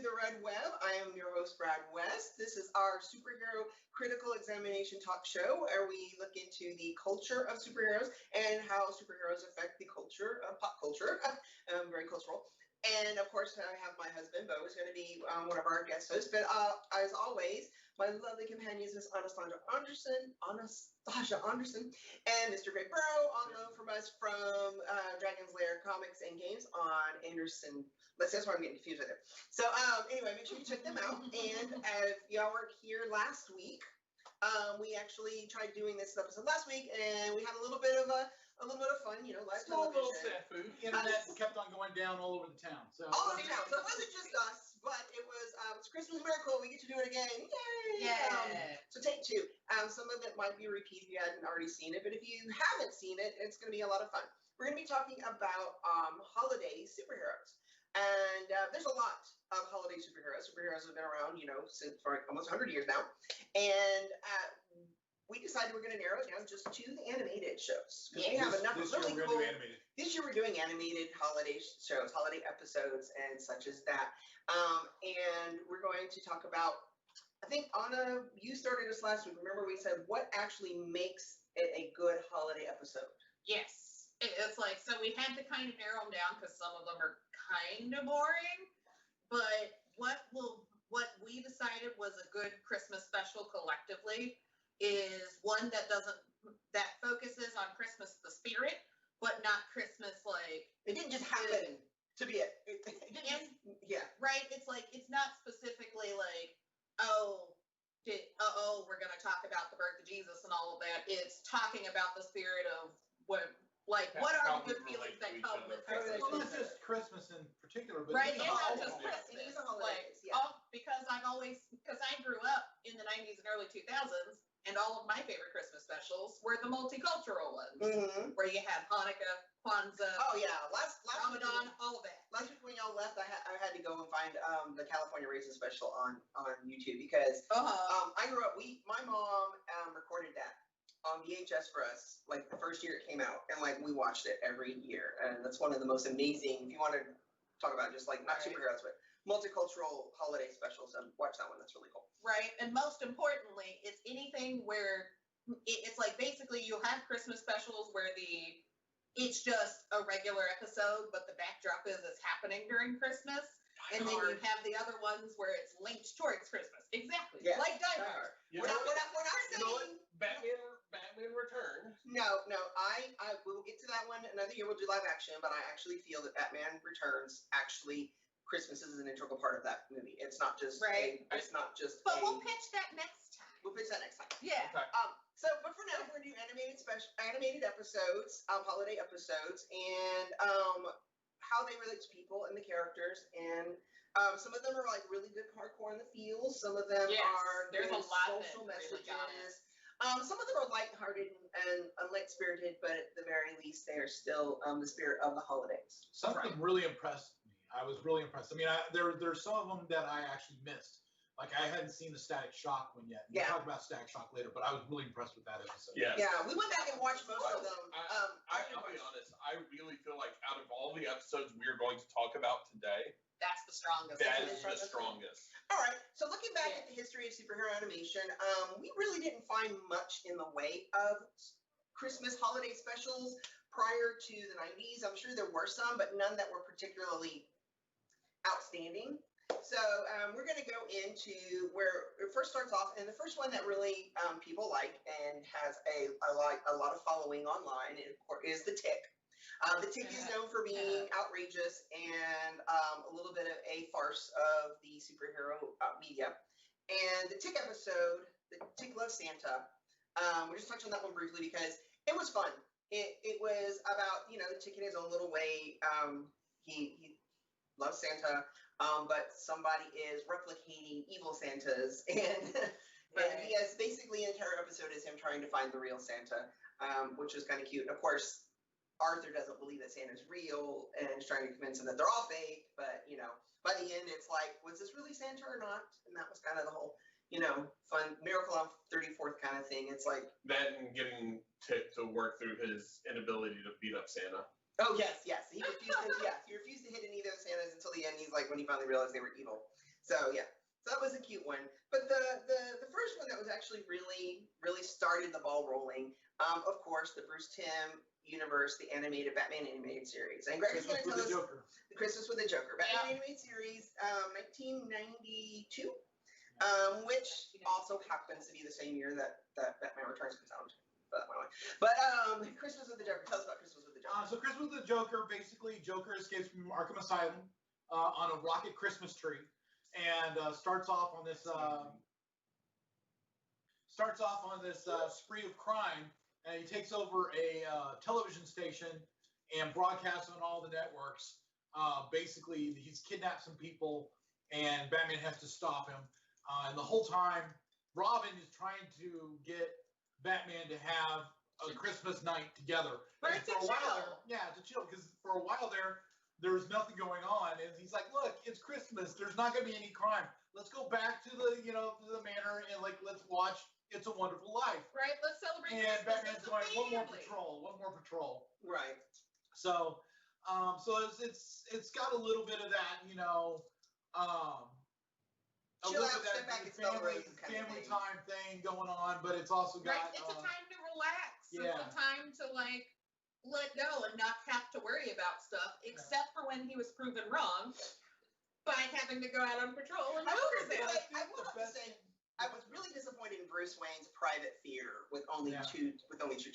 the Red Web. I am your host, Brad West. This is our superhero critical examination talk show where we look into the culture of superheroes and how superheroes affect the culture of pop culture. Very cultural. And of course, I have my husband, Bo, who's going to be one of our guest hosts. But as always, my lovely companions, Miss Anastasia Anderson, and Mr. Greg Burrow, on loan from us from Dragon's Lair Comics and Games on Anderson. That's why I'm getting confused with it. So anyway, make sure you check them out. And if y'all were here last week, we actually tried doing this episode last week, and we had a little bit of fun, live small television. Little snafu. The internet kept on going down all over the town. All over the town. So it wasn't just us, but it was a Christmas miracle. We get to do it again. Yay! Yeah. So take two. Some of it might be repeat if you hadn't already seen it, but if you haven't seen it, it's going to be a lot of fun. We're going to be talking about holiday superheroes. And there's a lot of holiday superheroes. Superheroes have been around, since for almost 100 years now. And we decided we're going to narrow it down just to the animated shows. Yeah, we have enough this really year cool. This year we're doing animated holiday shows, holiday episodes, and such as that. And we're going to talk about, I think, Anna, you started us last week. Remember we said what actually makes it a good holiday episode? Yes. It's like, so we had to kind of narrow them down because some of them are kind of boring. But what we decided was a good Christmas special collectively is one that focuses on Christmas the spirit, but not Christmas like it didn't just happen to be it. Yeah. Right. It's like it's not specifically like we're gonna talk about the birth of Jesus and all of that. It's talking about the spirit of what are the good feelings that come with Christmas. Well, not just Christmas in particular, but right, and not just Christmas. It is a holiday, yeah. Because I grew up in the 90s and early 2000s, and all of my favorite Christmas specials were the multicultural ones, where you had Hanukkah, Kwanzaa, last Ramadan, all of that. Last week when y'all left, I had to go and find the California Raisin special on YouTube because I grew up. My mom recorded that on VHS for us, like the first year it came out, and like we watched it every year, and that's one of the most amazing. If you want to talk about just like not superheroes, but multicultural holiday specials, and watch that one. That's really cool. Right, and most importantly, it's anything where it's like basically you have Christmas specials where it's just a regular episode, but the backdrop is it's happening during Christmas. And then you have the other ones where it's linked towards Christmas. Exactly. Yeah. Like Die Hard. We're not saying Batman Returns. No, I will get to that one another year. We'll do live action, but I actually feel that Batman Returns Christmas is an integral part of that movie. It's not just it's not just. But we'll pitch that next time. We'll pitch that next time. Yeah. Okay. But for now, we're gonna do animated episodes, holiday episodes, and how they relate to people and the characters, and some of them are like really good hardcore in the feels. Some of them are there's a lot social messages. Some of them are lighthearted and light-spirited, but at the very least, they are still the spirit of the holidays. Something really impressed me. I was really impressed. I mean, there's some of them that I actually missed. Like, I hadn't seen the Static Shock one yet. We'll talk about Static Shock later, but I was really impressed with that episode. Yes. Yeah, we went back and watched most of them. I'll be honest, I really feel like out of all the episodes we're going to talk about today, that's the strongest. That is the strongest. All right, so looking back at the history of superhero animation, we really didn't find much in the way of Christmas holiday specials prior to the 90s. I'm sure there were some, but none that were particularly outstanding. So we're going to go into where it first starts off, and the first one that really people like and has a lot of following online is the Tick. The Tick is known for being outrageous and a little bit of a farce of the superhero media. And the Tick episode, the Tickle of Santa, we'll just touch on that one briefly because it was fun. It was about, the Tick in his own little way. He loves Santa, but somebody is replicating evil Santas, and he has basically an entire episode is him trying to find the real Santa, which is kind of cute. And of course, Arthur doesn't believe that Santa's real and is trying to convince him that they're all fake, but by the end it's like, was this really Santa or not? And that was kind of the whole fun Miracle on 34th kind of thing. It's like that and getting Tick to work through his inability to beat up Santa. Oh yes. He refused to hit any of those Santas until the end. He's like, when he finally realized they were evil. So yeah, so that was a cute one. But the first one that was actually really started the ball rolling. Of course, the Bruce Timm universe, the animated Batman animated series. And Greg is going to tell us the Christmas with the Joker, Batman animated series, 1992, which also happens to be the same year that Batman Returns comes out. But Christmas with the Joker. Tell us about Christmas with the Joker. So Christmas with the Joker, basically, Joker escapes from Arkham Asylum on a rocket Christmas tree, and starts off on this spree of crime. And he takes over a television station and broadcasts on all the networks. Basically, he's kidnapped some people, and Batman has to stop him. And the whole time, Robin is trying to get Batman to have a Christmas night together. Right, to chill. Because for a while there's nothing going on, and he's like, "Look, it's Christmas. There's not going to be any crime. Let's go back to the manor and let's watch It's a Wonderful Life." Right. Let's celebrate. And Christmas Batman's going, "One more patrol." Right. So, it's got a little bit of that, Chill out, step back, and smell the roses kind of family thing. time thing going on, but it's also got Right. It's a time to relax. Yeah. It's a time to let go and not have to worry about stuff, except for when he was proven wrong by having to go out on patrol and I murder them. will have to say, I was really disappointed in Bruce Wayne's private fear with only two Jokers.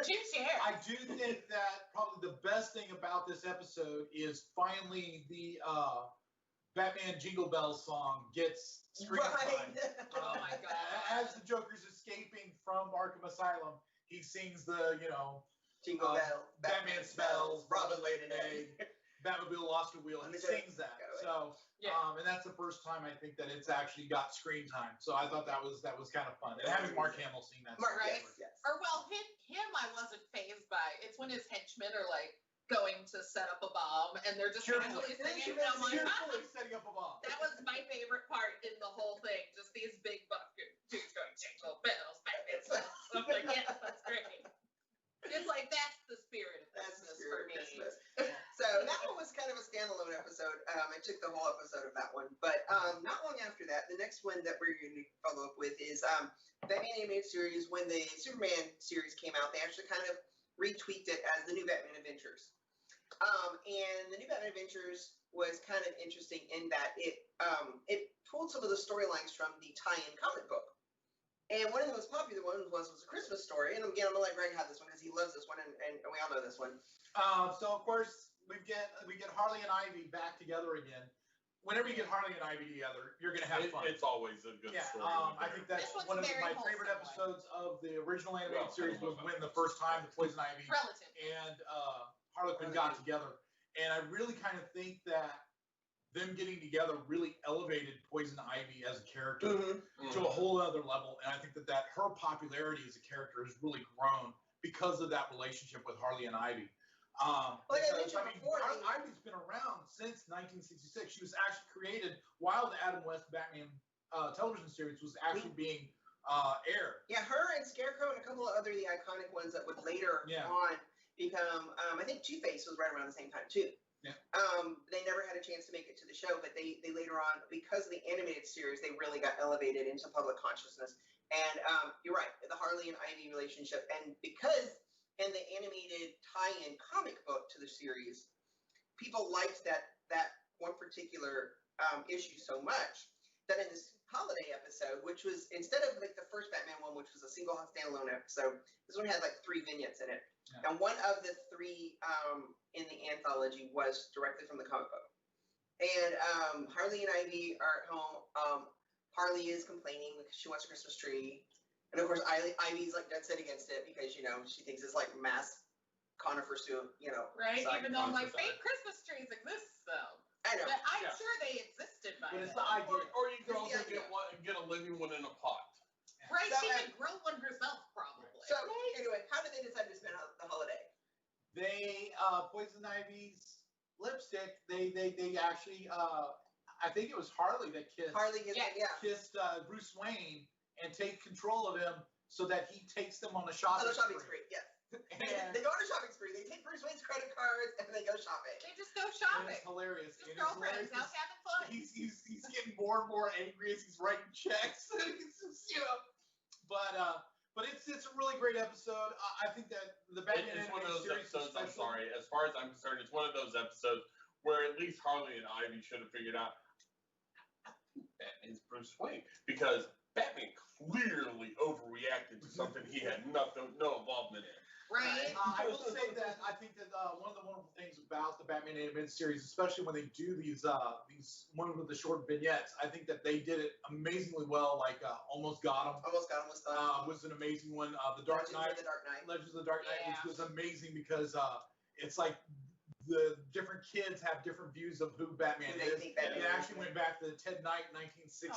Two chairs. I do think that probably the best thing about this episode is finally the Batman Jingle Bells song gets screen time. Oh my God. As the Joker's escaping from Arkham Asylum, he sings the, Jingle Bell, Batman smells, Robin laid an egg. Batmobile lost a wheel, and he sings that. So, and that's the first time I think that it's actually got screen time. So I thought that was kind of fun. And having Mark Hamill sing that. Right? Yes. Or him I wasn't fazed by. It's when his henchmen are going to set up a bomb and they're just casually singing. And I'm like, setting up a bomb. That was my favorite part in the whole thing. Just these big bucket dudes going jingle bells, Batman smells. I'm like, yes, that's great. It's like that's the spirit of Christmas for me. So that one was kind of a standalone episode. I took the whole episode of that one, but not long after that, the next one that we're going to follow up with is Batman animated series. When the Superman series came out, they actually kind of retweaked it as the new Batman Adventures. And the new Batman Adventures was kind of interesting in that it pulled some of the storylines from the tie-in comic book. And one of the most popular ones was a Christmas story. And again, I'm gonna let Greg have this one because he loves this one, and we all know this one. So of course we get Harley and Ivy back together again. Whenever you get Harley and Ivy together, you're gonna have fun. It's always a good story. I think that's one of my favorite episodes of the original animated series was when the first time the Poison Ivy and Harley Quinn got together. And I really kind of think that them getting together really elevated Poison Ivy as a character to a whole other level. And I think that her popularity as a character has really grown because of that relationship with Harley and Ivy. Ivy's been around since 1966. She was actually created while the Adam West Batman television series was actually being aired. Yeah, her and Scarecrow and a couple of other the iconic ones that would later on become, I think Two-Face was right around the same time too. Yeah. They never had a chance to make it to the show, but they later on, because of the animated series, they really got elevated into public consciousness. And you're right, the Harley and Ivy relationship, and because in the animated tie-in comic book to the series, people liked that one particular issue so much that in this holiday episode, which was instead of like the first Batman one, which was a single standalone episode, this one had like 3 vignettes in it. Yeah. And one of the 3 in the anthology was directly from the comic book. And Harley and Ivy are at home. Harley is complaining because she wants a Christmas tree. And of course, Ivy's like dead set against it because, she thinks it's like mass conifers to, Right, even though like fake Christmas trees exist though. I know. But I'm sure they existed by But it's then. the idea. Or you can also get a living one in a pot. Right, So, she could grow one herself probably. So anyway, how did they decide to spend the holiday? They Poison Ivy's lipstick. They actually I think it was Harley that kissed Bruce Wayne and take control of him so that he takes them on a shopping spree. Yes. They go on a shopping spree. They take Bruce Wayne's credit cards and they go shopping. They just go shopping. It's hilarious. Just girlfriends out having fun. He's getting more and more angry as he's writing checks. But it's a really great episode. I think that the Batman it's one of those series episodes. I'm sorry, as far as I'm concerned, it's one of those episodes where at least Harley and Ivy should have figured out Batman's Bruce Wayne, because Batman clearly overreacted to something he had no involvement in. Right. I will say that I think that one of the wonderful things about the Batman animated series, especially when they do these one with the short vignettes, I think that they did it amazingly well. Like Almost Got Him. Almost Got Him was fun. Was an amazing one. The Dark Knight. Legends of the Dark Knight, which was amazing because it's like the different kids have different views of who Batman is. It actually went back to the Ted Knight 1960s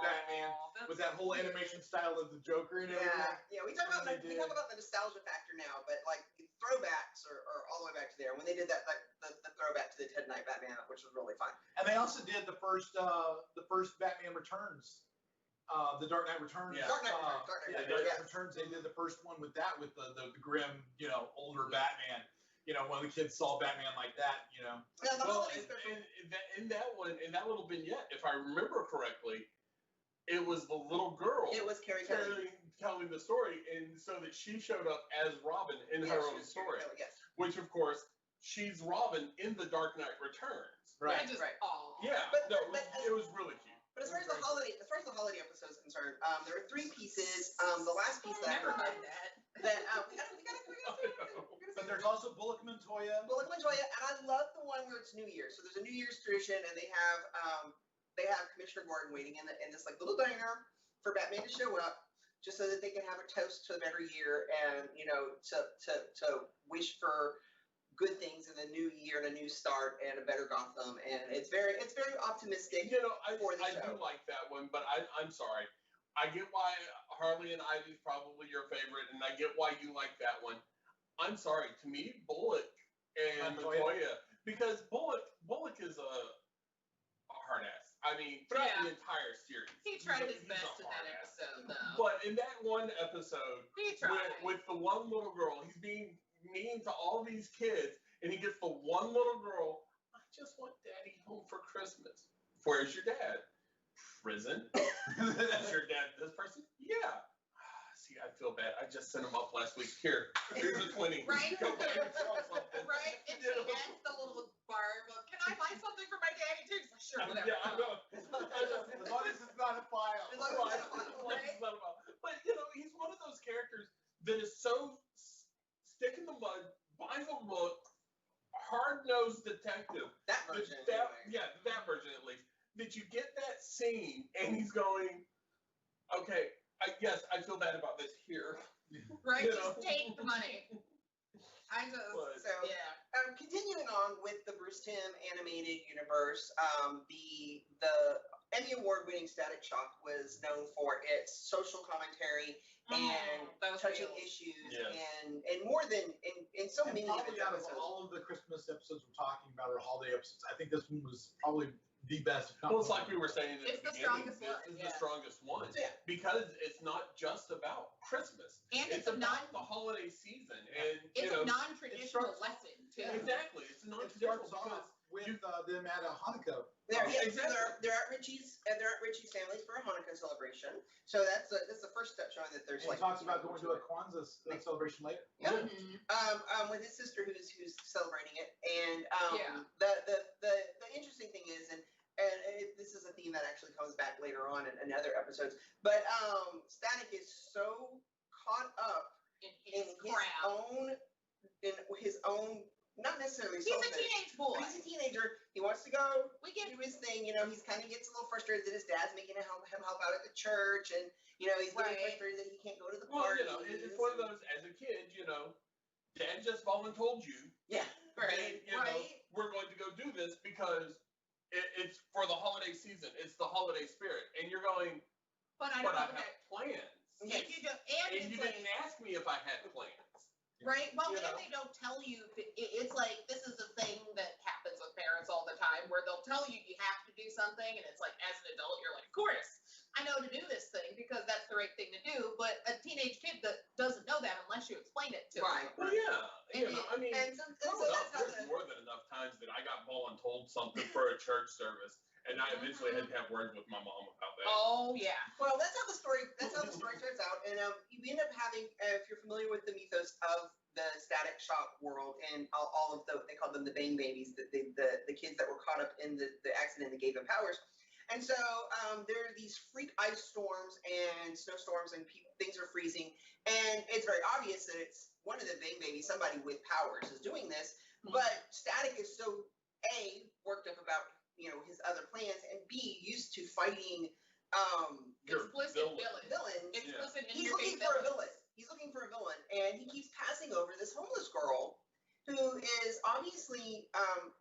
Batman with that whole animation style of the Joker and everything. Yeah, we talk about the nostalgia factor now, but like throwbacks are all the way back to there. When they did that, like the throwback to the Ted Knight Batman, which was really fun. And they also did the first Batman Returns. The Dark Knight Returns. Yeah. Dark Knight Returns. They did the first one with that, with the grim, older Batman. When the kids saw Batman like that, Yeah, in that little vignette, if I remember correctly, it was the little girl. It was Carrie telling the story, and so that she showed up as Robin in her own story. Yes. Which, of course, she's Robin in The Dark Knight Returns. Right. Yeah. It was really cute. But as far as the holiday episode is concerned, there were 3 pieces. The last piece that But there's also Bullock Montoya. And I love the one where it's New Year's. So there's a New Year's tradition, and they have Commissioner Gordon waiting in this like little diner for Batman to show up, just so that they can have a toast to a better year and to wish for good things in the new year and a new start and a better Gotham. And it's very optimistic. I do like that one, but I'm sorry. I get why Harley and Ivy's probably your favorite, and I get why you like that one. I'm sorry. To me, Bullock and Montoya, because Bullock is a hard ass. I mean, throughout the entire series, he tried his best in that episode, though. But in that one episode, with the one little girl, he's being mean to all these kids, and he gets the one little girl. I just want Daddy home for Christmas. Where's your dad? Prison. Is your dad this person? Yeah. See, I feel bad. I just sent him up last week. Here's a 20. Right. Right. And she ends the little bar. Can I buy something for my daddy too? He's like, sure, whatever. Yeah, I know. As long as it's not a file. But he's one of those characters that is so stick in the mud, by the book, hard-nosed detective. That version. That version at least. That you get that scene and he's going, okay, yes, I feel bad about this here. Right, just take the money. Continuing on with the Bruce Timm animated universe, the Emmy Award-winning Static Shock was known for its social commentary and touching issues and more than in so many of its episodes. All of the Christmas episodes we're talking about are holiday episodes. I think this one was probably the best. Well, it's like we were saying it's the strongest one. This is the strongest one because it's not just about Christmas. And it's about the holiday season, and it's a non-traditional lesson too. Exactly, it's a non-traditional because with them at a Hanukkah. They're at Richie's family's for a Hanukkah celebration. So that's the first step showing that there's he talks about going to a Kwanzaa celebration later. Yeah. With his sister who's celebrating it, and the interesting thing is, and this is a theme that actually comes back later on in other episodes, but Static is so caught up in his own. Not necessarily. He's a teenage boy. He's a teenager. He wants to go do his thing. He's kind of gets a little frustrated that his dad's making him help out at the church, and he's getting frustrated that he can't go to the party. It's one of those. As a kid, Dad just voluntold you. Yeah. Right. We're going to go do this because it's for the holiday season. It's the holiday spirit, and you're going. But I have plans. Yeah, and you didn't ask me if I had plans. Right. Well, and they don't tell you. It's like this is a thing that happens with parents all the time, where they'll tell you have to do something, and it's like as an adult, you're like, of course, I know to do this thing because that's the right thing to do. But a teenage kid that doesn't know that unless you explain it to them. Right. a church service. And I eventually had to have words with my mom about that. Oh yeah. Well, that's how the story starts out. And you end up having, if you're familiar with the mythos of the Static Shock world and all of they called them the Bang Babies, the kids that were caught up in the accident that gave them powers. And so there are these freak ice storms and snowstorms, and things are freezing. And it's very obvious that it's one of the Bang Babies, somebody with powers, is doing this. But Static is so worked up about his other plans, and B, used to fighting explicit villains. Explicit. He's looking for a villain. He's looking for a villain, and he keeps passing over this homeless girl who is obviously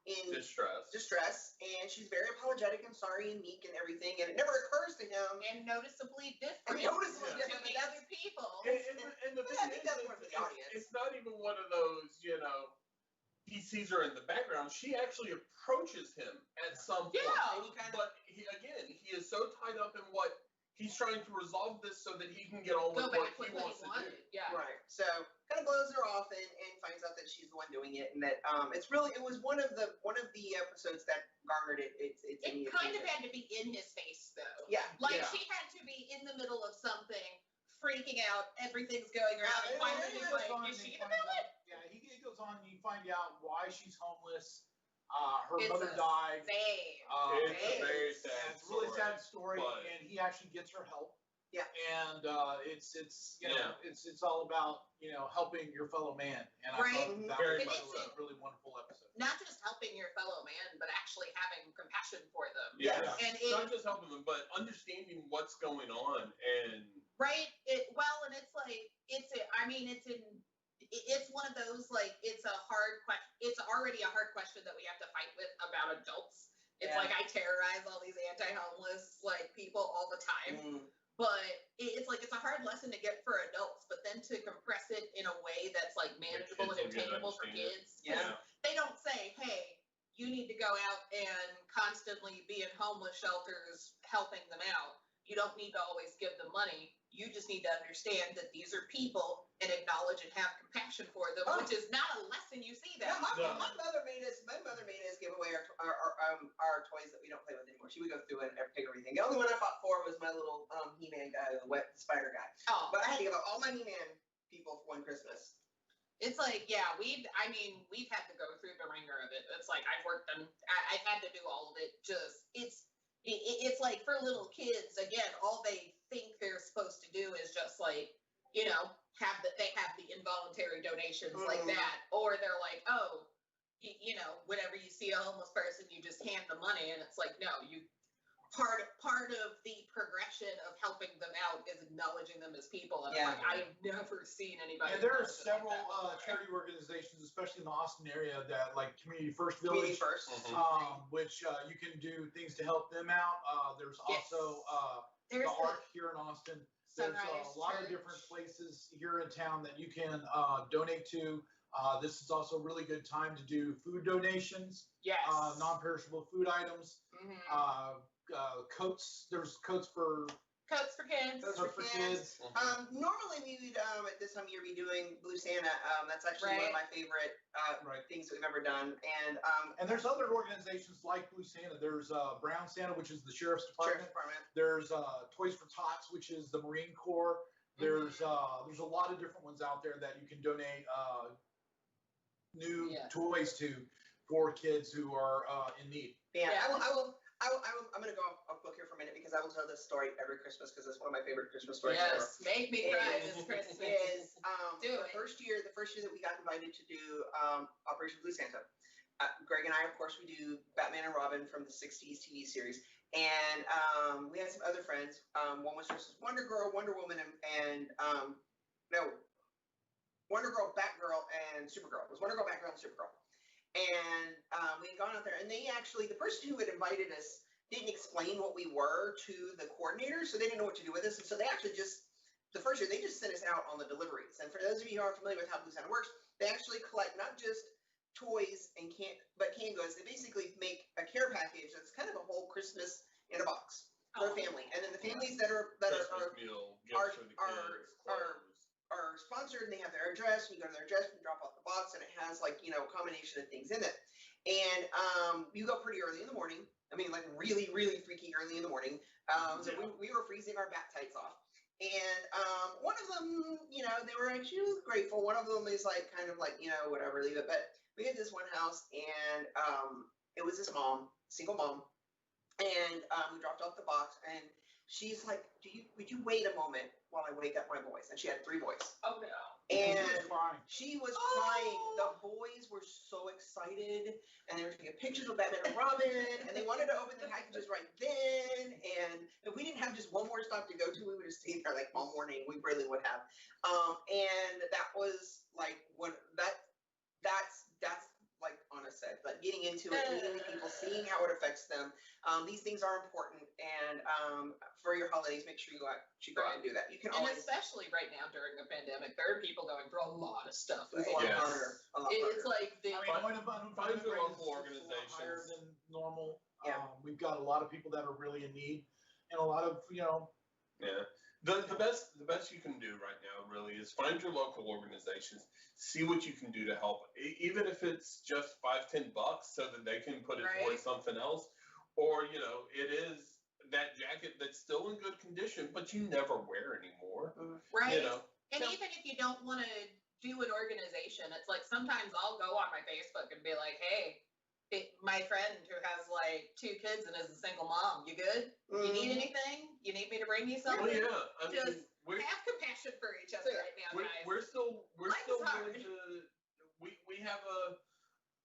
in distress, and she's very apologetic and sorry and meek and everything, and it never occurs to him. And noticeably different. To the other people. And the thing is, it's not even one of those, he sees her in the background. She actually approaches him at some point. Yeah. But he is so tied up in what he's trying to resolve this so that he can get on with what he wants to do. Yeah. Right. So kind of blows her off and finds out that she's the one doing it, and that it was one of the episodes that garnered it. It kind of had to be in his face though. Yeah. She had to be in the middle of something, freaking out, everything's going around, and finally he's like, is she the villain? Yeah, he goes on and you find out why she's homeless. Her mother died. It's a very sad It's a really sad story, and he actually gets her help. Yeah. And it's all about helping your fellow man. And I thought that was a really wonderful episode. Not just helping your fellow man, but actually having compassion for them. Yeah. And not just helping them, but understanding what's going on and right. And it's like it's one of those, like, it's a hard question. It's already a hard question that we have to fight with about adults. It's like I terrorize all these anti-homeless people all the time. But it's like it's a hard lesson to get for adults, but then to compress it in a way that's like manageable and attainable for kids. Yeah. They don't say, hey, you need to go out and constantly be in homeless shelters helping them out. You don't need to always give them money. You just need to understand that these are people and acknowledge and have compassion for them, which is not a lesson you see that. Yeah, my mother made us give away our toys that we don't play with anymore. She would go through and pick everything. The only one I fought for was my little He-Man guy, the wet spider guy. Oh. But I had to give up all my He-Man people for one Christmas. It's like, yeah, we've had to go through the ringer of it. It's like I've worked on, I've had to do all of it. It's like for little kids, again, all they think they're supposed to do is just like, they have the involuntary donations like that, or they're like, oh, whenever you see a homeless person, you just hand the money, and it's like, no, part of the progression of helping them out is acknowledging them as people. And like, I have never seen anybody. And there are several charity organizations, especially in the Austin area, that like Community First Village, which you can do things to help them out. There's also the Ark here in Austin. There's a lot of different places here in town that you can donate to. This is also a really good time to do food donations. Yes. Non-perishable food items. Coats. There's coats for kids. Normally we would at this time of year be doing Blue Santa. That's actually one of my favorite things that we've ever done. And there's other organizations like Blue Santa. There's Brown Santa, which is the Sheriff's Department. There's Toys for Tots, which is the Marine Corps. There's a lot of different ones out there that you can donate new toys to for kids who are in need. I'm going to go off book here for a minute because I will tell this story every Christmas because it's one of my favorite Christmas stories ever. Yes, make me cry this Christmas. The first year that we got invited to do Operation Blue Santa, Greg and I, of course, we do Batman and Robin from the 60s TV series. And we had some other friends. One was just Wonder Girl, Wonder Woman, Wonder Girl, Batgirl, and Supergirl. It was Wonder Girl, Batgirl, and Supergirl. And we had gone out there, and the person who had invited us didn't explain what we were to the coordinators, so they didn't know what to do with us. And so they actually the first year, they just sent us out on the deliveries. And for those of you who aren't familiar with how Blue Santa works, they actually collect not just toys and canned goods. They basically make a care package that's kind of a whole Christmas in a box for a family. And then the families that are are sponsored, and they have their address. And you go to their address and drop off the box, and it has like a combination of things in it. And you go pretty early in the morning. I mean, like really, really freaky early in the morning. So we were freezing our back tights off. And one of them, they were actually grateful. One of them is like kind of like, whatever, leave it. But we had this one house, and it was this mom, single mom, and we dropped off the box, and she's like, would you wait a moment while I wake up my boys? And she had 3 boys. Oh no. And she was crying. The boys were so excited, and they were taking pictures of Batman and Robin, and they wanted to open the packages right then. And if we didn't have just one more stop to go to, we would have stayed there like all morning. We really would have. And that was like that's like Anna said, like getting into it, meeting the people, seeing how it affects them. These things are important, and for your holidays, make sure you go out and do that. You can always, especially right now during the pandemic, there are people going through a lot of stuff. It's a lot harder. It's like find your local organizations higher than normal. Yeah. We've got a lot of people that are really in need, and a lot of Yeah. The best you can do right now really is find your local organizations, see what you can do to help, even if it's just $5-10 so that they can put it towards something else, or it is that jacket that's still in good condition but you never wear anymore. Right. And even if you don't want to do an organization, it's like sometimes I'll go on my Facebook and be like, hey, my friend who has like 2 kids and is a single mom, you good? You need anything? You need me to bring you something? Well, yeah. I mean, just have compassion for each other right now, guys. We're still willing to. We have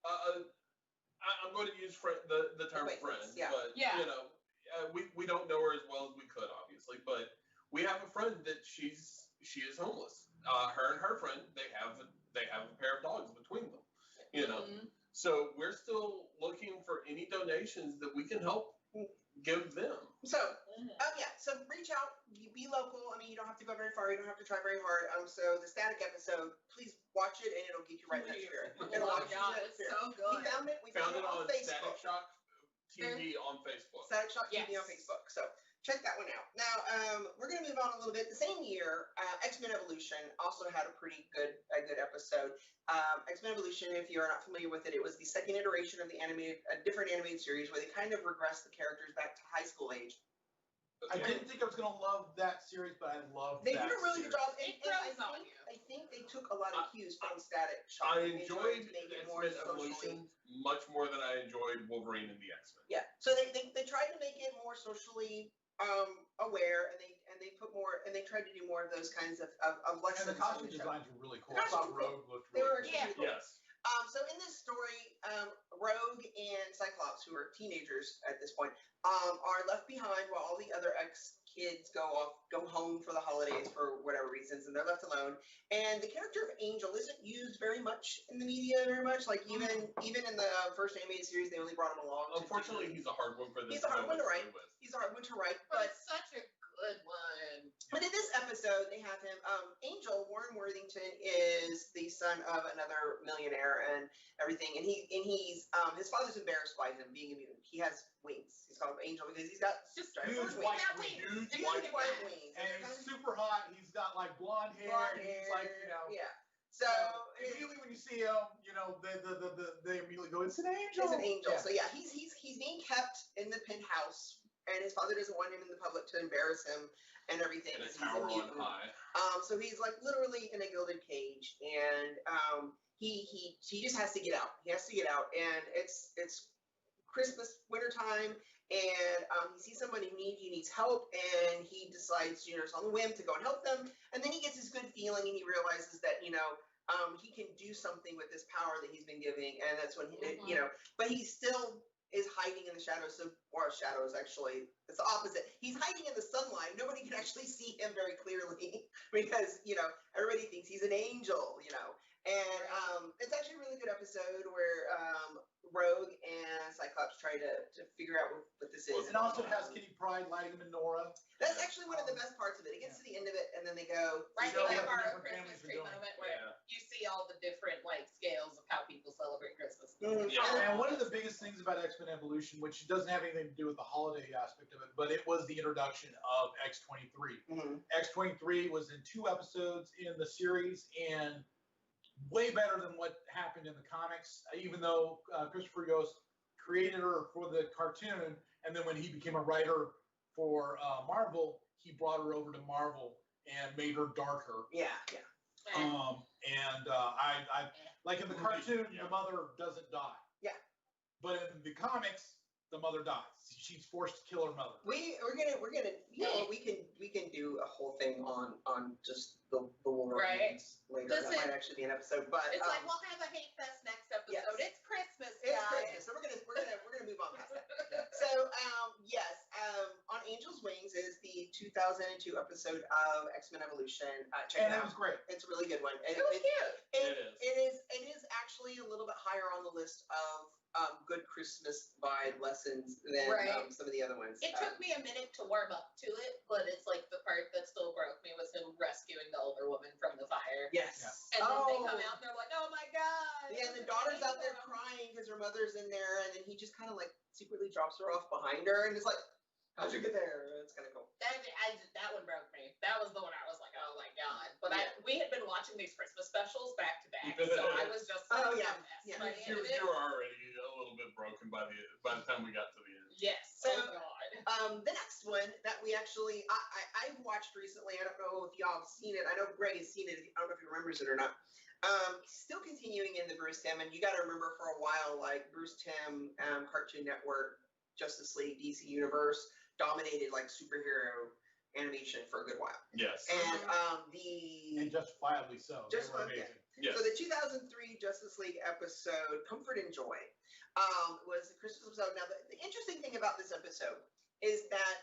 I'm going to use the term friend, but we don't know her as well as we could, obviously. But we have a friend that she is homeless. Her and her friend, they have a pair of dogs between them. So we're still looking for any donations that we can help give them. So, so reach out, be local. I mean, you don't have to go very far. You don't have to try very hard. So the Static episode, please watch it, and it'll get you right in that spirit. Oh my God, it's so good. We found it on Facebook. Static Shock TV on Facebook. Static Shock TV on Facebook. So check that one out. Now, we're going to move on a little bit. The same year, X-Men Evolution also had a pretty good episode. X-Men Evolution, if you're not familiar with it, it was the second iteration of a different animated series where they kind of regressed the characters back to high school age. I didn't think I was going to love that series, but I loved They did a really good job. It grows on you. I think they took a lot of cues from Static Shock. I enjoyed X-Men Evolution much more than I enjoyed Wolverine and the X-Men. Yeah. So they tried to make it more socially aware, and they put more, and they tried to do more of those kinds of lessons. And the costume designs were really cool. I thought Rogue looked really cool. Yes. So in this story, Rogue and Cyclops, who are teenagers at this point, are left behind while all the other X-kids go home for the holidays for whatever reasons, and they're left alone. And the character of Angel isn't used very much in the media very much. Like even in the first animated series, they only brought him along. Unfortunately, he's a hard one for this. He's a hard one to write. But such a good one. But in this episode, they have him. Angel, Warren Worthington, is the son of another millionaire and everything, and his father's embarrassed by him being a mutant. He has wings. He's called Angel because he's got huge white wings. And he's super hot. He's got like blonde hair. He's like, yeah. So immediately when you see him, they immediately go, "It's an angel." It's an angel. Yeah. So yeah, he's being kept in the penthouse, and his father doesn't want him in the public to embarrass him and everything. And he's a mutant. So he's like literally in a gilded cage, and he just has to get out. He has to get out, and it's Christmas, wintertime, and he sees somebody he needs help, and he decides, it's on the whim to go and help them. And then he gets this good feeling, and he realizes that, he can do something with this power that he's been giving, and that's when but he still is hiding in the shadows shadows, actually. It's the opposite. He's hiding in the sunlight. Nobody can actually see him very clearly because, everybody thinks he's an angel, And it's actually a really good episode where Rogue and Cyclops try to figure out what this is. And also has Kitty Pryde lighting a menorah. That's actually one of the best parts of it. It gets to the end of it, and then they go. Right, they have our Christmas tree moment where you see all the different scales of how people celebrate Christmas. And one of the biggest things about X-Men Evolution, which doesn't have anything to do with the holiday aspect of it, but it was the introduction of X-23. X-23 was in 2 episodes in the series, and way better than what happened in the comics, even though Christopher Yost created her for the cartoon, and then when he became a writer for Marvel, he brought her over to Marvel and made her darker. Yeah. I like in the cartoon, the mother doesn't die. Yeah. But in the comics, the mother dies. She's forced to kill her mother. We're gonna we can do a whole thing on just the Wolverines later. That might actually be an episode, but it's like we'll have a hate fest next episode. Yes. It's Christmas, guys. It's Christmas, so we're gonna move on past that. So On Angel's Wings is the 2002 episode of X-Men Evolution. Check it out. It was great. It's a really good one. It was cute. It is actually a little bit higher on the list of good Christmas vibe lessons than some of the other ones. It took me a minute to warm up to it, but it's like the part that still broke me was him rescuing the older woman from the fire. Yes. And then they come out and they're like, oh my God. Yeah, and the daughter's out there crying because her mother's in there, and then he just kind of like secretly drops her off behind her and is like, how'd you get there? It's kind of cool. That one broke me. That was the one I was like, oh my God. But we had been watching these Christmas specials back to back, so I was just you were already a little bit broken by the time we got to the end. Yes. So, God. The next one that we actually I've watched recently. I don't know if y'all have seen it. I know Greg has seen it. I don't know if he remembers it or not. Still continuing in the Bruce Timm, and you got to remember for a while, like Bruce Timm, Cartoon Network, Justice League, DC Universe dominated like superhero animation for a good while. Yes. And and justifiably so. Justifiably. Yes. So the 2003 Justice League episode, Comfort and Joy, was the Christmas episode. Now the interesting thing about this episode is that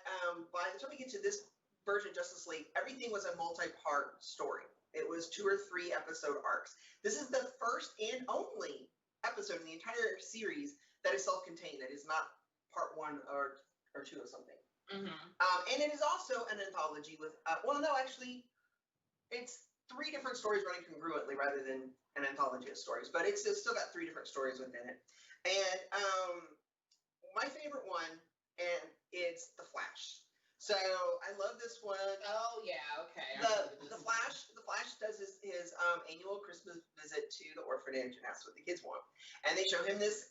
by the time we get to this version of Justice League, everything was a multi-part story. It was 2 or 3 episode arcs. This is the first and only episode in the entire series that is self-contained, that is not part 1 or 2 of something. And it is also an anthology with, it's 3 different stories running congruently rather than an anthology of stories, but it's still got 3 different stories within it. And my favorite one, and it's The Flash. So I love this one. Oh yeah, okay. The Flash does his annual Christmas visit to the orphanage, and that's what the kids want. And they show him this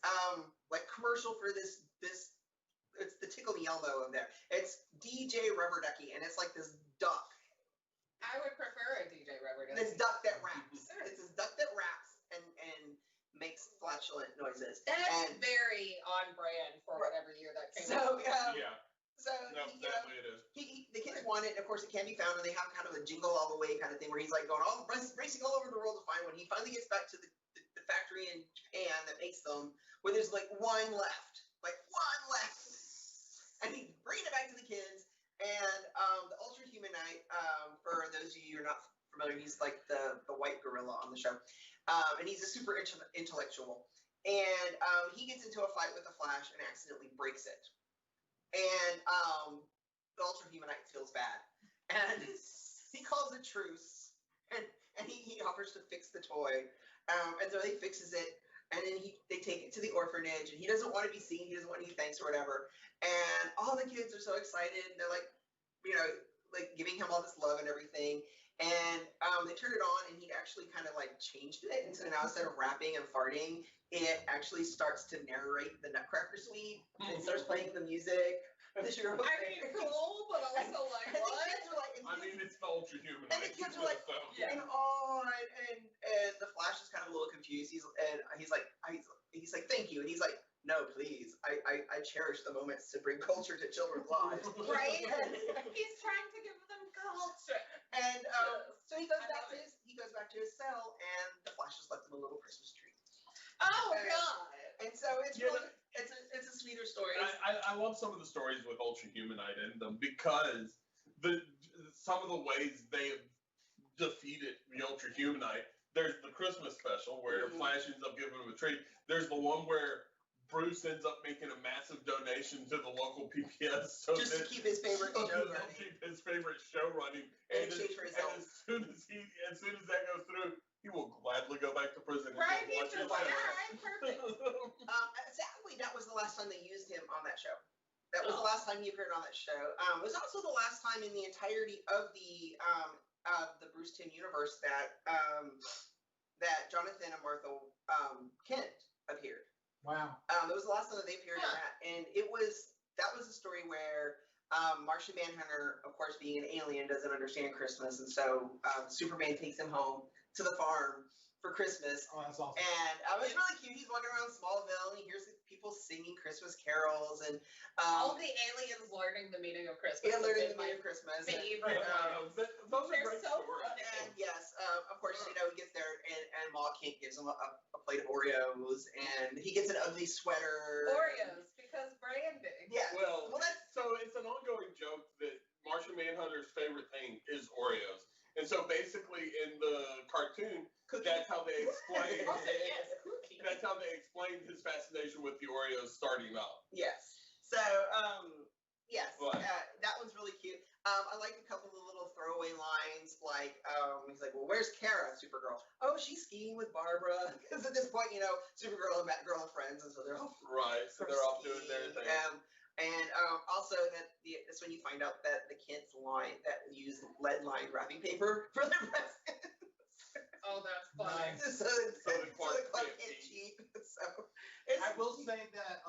like commercial for this. It's the Tickle Me Elmo of there. It's DJ Rubber Ducky, and it's like this duck. I would prefer a DJ Rubber Ducky. This duck that raps. It's this duck that raps and makes flatulent noises. That's very on brand for whatever year that came out. Yeah. So sadly it is. The kids want it, and of course it can be found, and they have kind of a jingle all the way kind of thing where he's like going racing all over the world to find one. He finally gets back to the factory in Japan that makes them, where there's like one left. And he's bringing it back to the kids, and the Ultra Humanite, for those of you who are not familiar, he's like the white gorilla on the show, and he's a super intellectual, and he gets into a fight with the Flash and accidentally breaks it. And the Ultra Humanite feels bad, and he calls a truce, and he offers to fix the toy, and so he fixes it, and then they take it to the orphanage, and he doesn't want to be seen, he doesn't want any thanks or whatever, and all the kids are so excited, and they're like, like giving him all this love and everything, and they turn it on, and he actually kind of like changed it, and so now instead of rapping and farting, it actually starts to narrate the Nutcracker Suite, and it starts playing the music. Cool, but also like, what? It's the Ultra Human. And the kids are like, and the Flash is kind of a little confused. He's like, thank you, and he's like, no, please, I cherish the moments to bring culture to children's lives. Right? He's trying to give them culture. And so he goes back to his cell, and the Flash just left him a little Christmas tree. Oh God! And so it's really it's a sweeter story. I love some of the stories with Ultra Humanite in them because some of the ways they have defeated the Ultra Humanite. There's the Christmas special where Flash ends up giving him a treat. There's the one where Bruce ends up making a massive donation to the local PBS to keep his favorite show running. Keep his favorite show running. And as soon as that goes through, he will gladly go back to prison. Right, he's just like, all right, perfect. last time he appeared on that show. It was also the last time in the entirety of the Bruce Timm universe that that Jonathan and Martha Kent appeared. Wow. It was the last time that they appeared in that, and that was a story where Martian Manhunter, of course, being an alien, doesn't understand Christmas, and so Superman takes him home to the farm for Christmas. Oh, that's awesome. And it was really cute. He's walking around Smallville, and he hears people singing Christmas carols, and all the aliens learning the meaning of Christmas. Yeah, learning the meaning of Christmas. Favorite. Those are great so stories. funny. And yes, of course, he gets there, and Ma Kent gives him a plate of Oreos, and he gets an ugly sweater. Oreos, because branding. Yeah. Well, so it's an ongoing joke that Martian Manhunter's favorite thing is Oreos. And so basically in the cartoon, that's how they explain that's how they explain his fascination with the Oreos starting up. Yes. So, yes, that one's really cute. I like a couple of little throwaway lines, like he's like, "Well, where's Kara, Supergirl?" "Oh, she's skiing with Barbara." Because at this point, Supergirl and Batgirl are friends, and so they're off. Right. So they're off doing their thing. And also that's when you find out that the kids use lead-lined wrapping paper for their presents. Oh, that's funny. Nice. So the Clark can't cheat. So I will say that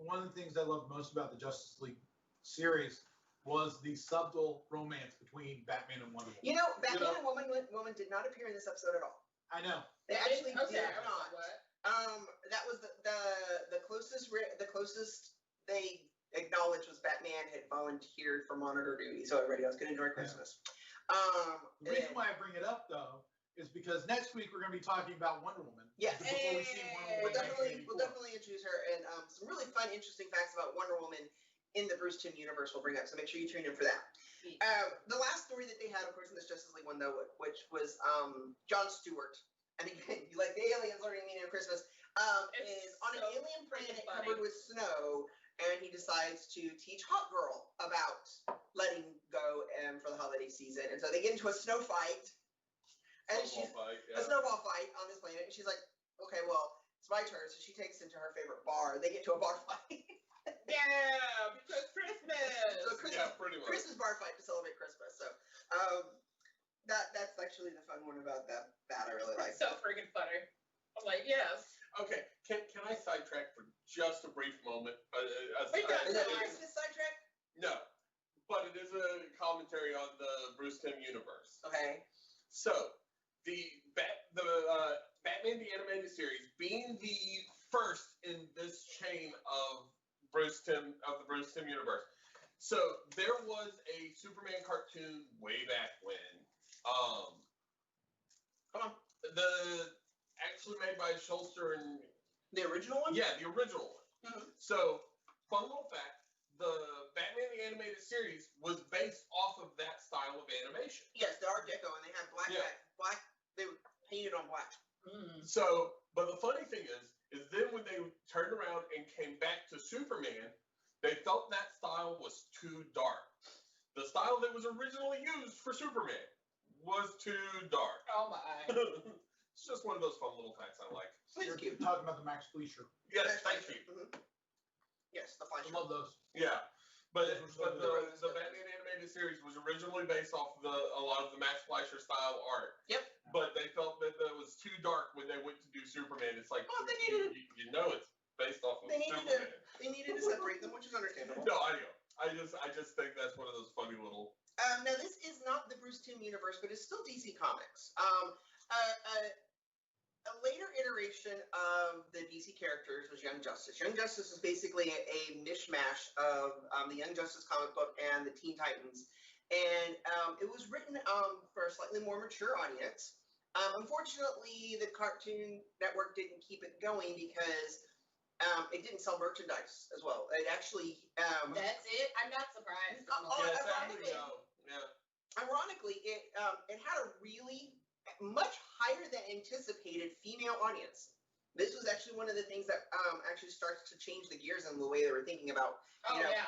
one of the things I loved most about the Justice League series was the subtle romance between Batman and Wonder Woman. Batman and Woman did not appear in this episode at all. I know. They actually did not. What? That was the closest they acknowledged was Batman had volunteered for monitor duty, so everybody else could enjoy Christmas. The reason why I bring it up though is because next week we're going to be talking about Wonder Woman. Yes. Before we see Wonder Woman. We'll definitely introduce her, and some really fun, interesting facts about Wonder Woman in the Bruce Timm universe we'll bring up. So make sure you tune in for that. The last story that they had, of course, in this Justice League one though, which was Jon Stewart. And again, you like the aliens learning the meaning of Christmas, is on an alien planet covered with snow, and he decides to teach Hot Girl about letting go for the holiday season. And so they get into a snow fight. A snowball fight on this planet. And she's like, "Okay, well, it's my turn." So she takes him to her favorite bar. They get to a bar fight. Yeah, because Christmas. So pretty much. Christmas bar fight to celebrate Christmas. So that's actually the fun one about that I really like. So freaking funny. I'm like, yes. Okay, can I sidetrack for just a brief moment? Is that a Christmas sidetrack? No, but it is a commentary on the Bruce Timm universe. Okay. So the Batman the Animated Series being the first in this chain of the Bruce Timm universe. So there was a Superman cartoon way back when. Actually made by Schuster and the original one? Yeah, the original one. Mm-hmm. So, fun little fact, the Batman the Animated Series was based off of that style of animation. Yes, the Art Deco, and they had black, they were painted on black. Mm. So, but the funny thing is then when they turned around and came back to Superman, they felt that style was too dark. The style that was originally used for Superman was too dark. Oh my. It's just one of those fun little facts I like. You're talking about the Max Fleischer. Yes, thank you. Mm-hmm. Yes, the Fleischer. I love those. Yeah. But the Batman animated series was originally based off a lot of the Max Fleischer style art. Yep. But they felt that it was too dark when they went to do Superman. It's like, it's based off of Superman. They needed to separate them, which is understandable. No, I know. I just think that's one of those funny little. Now this is not the Bruce Timm universe, but it's still DC Comics. A later iteration of the DC characters was Young Justice. Young Justice is basically a mishmash of the Young Justice comic book and the Teen Titans. And it was written for a slightly more mature audience. Unfortunately, the Cartoon Network didn't keep it going because it didn't sell merchandise as well. It actually... That's it? I'm not surprised. Ironically, it had a really much higher than anticipated female audience. This was actually one of the things that actually starts to change the gears in the way they were thinking about,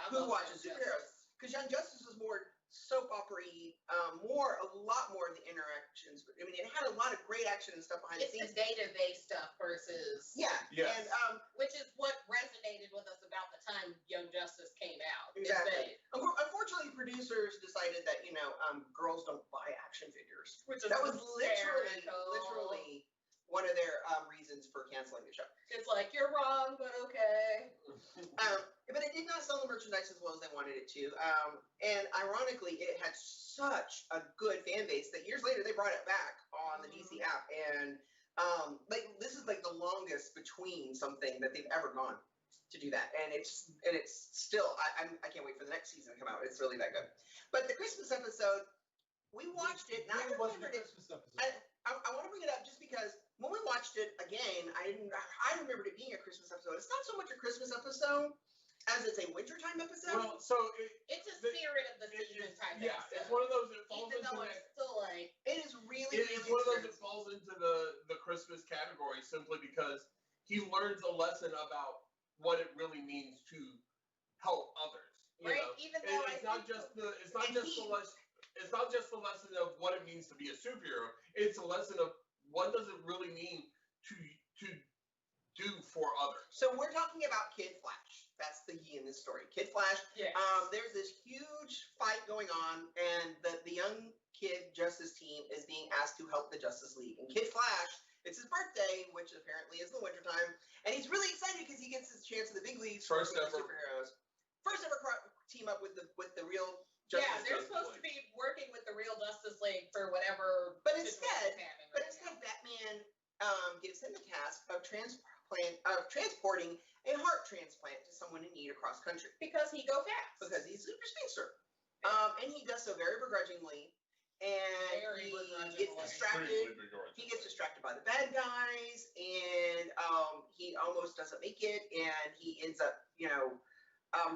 who watches superheroes. Because Young Justice was more soap opera-y, a lot more of the interactions. I mean, it had a lot of great action and stuff behind the scenes. It's the day-to-day stuff versus... Yeah. Yes. And, which is what resonated with us about the time Young Justice came out. Exactly. Unfortunately, producers decided that, girls don't buy action figures. That was literally one of their reasons for canceling the show. It's like, you're wrong, but okay. But it did not sell the merchandise as well as they wanted it to. And ironically, it had such a good fan base that years later they brought it back on the DC app. And this is like the longest between something that they've ever gone to do that. And it's still, I can't wait for the next season to come out. It's really that good. But the Christmas episode, we watched it. And I remembered it. I want to bring it up just because when we watched it again, I remembered it being a Christmas episode. It's not so much a Christmas episode as it's a wintertime episode. Well, so it's a spirit of the season type episode. Yeah, it's one of those that falls Even into though it's still like... It is really, it's one of those that falls into the Christmas category simply because he learns a lesson about what it really means to help others. Right? Even though it's not just the lesson of what it means to be a superhero. It's a lesson of what does it really mean to do for others. So we're talking about Kid Flash. That's the he in this story. Kid Flash. Yes. There's this huge fight going on, and the young Kid Justice team is being asked to help the Justice League. And Kid Flash, it's his birthday, which apparently is the wintertime, and he's really excited because he gets his chance of the big leagues. First ever superheroes. First ever team up with the real Justice League. They're supposed to be working with the real Justice League for whatever. But instead, Batman gives him the task of transporting a heart transplant to someone in need across country. Because he go fast. Because he's super speedster. And he does so very begrudgingly. And he gets distracted. He gets distracted by the bad guys, and he almost doesn't make it. And he ends up,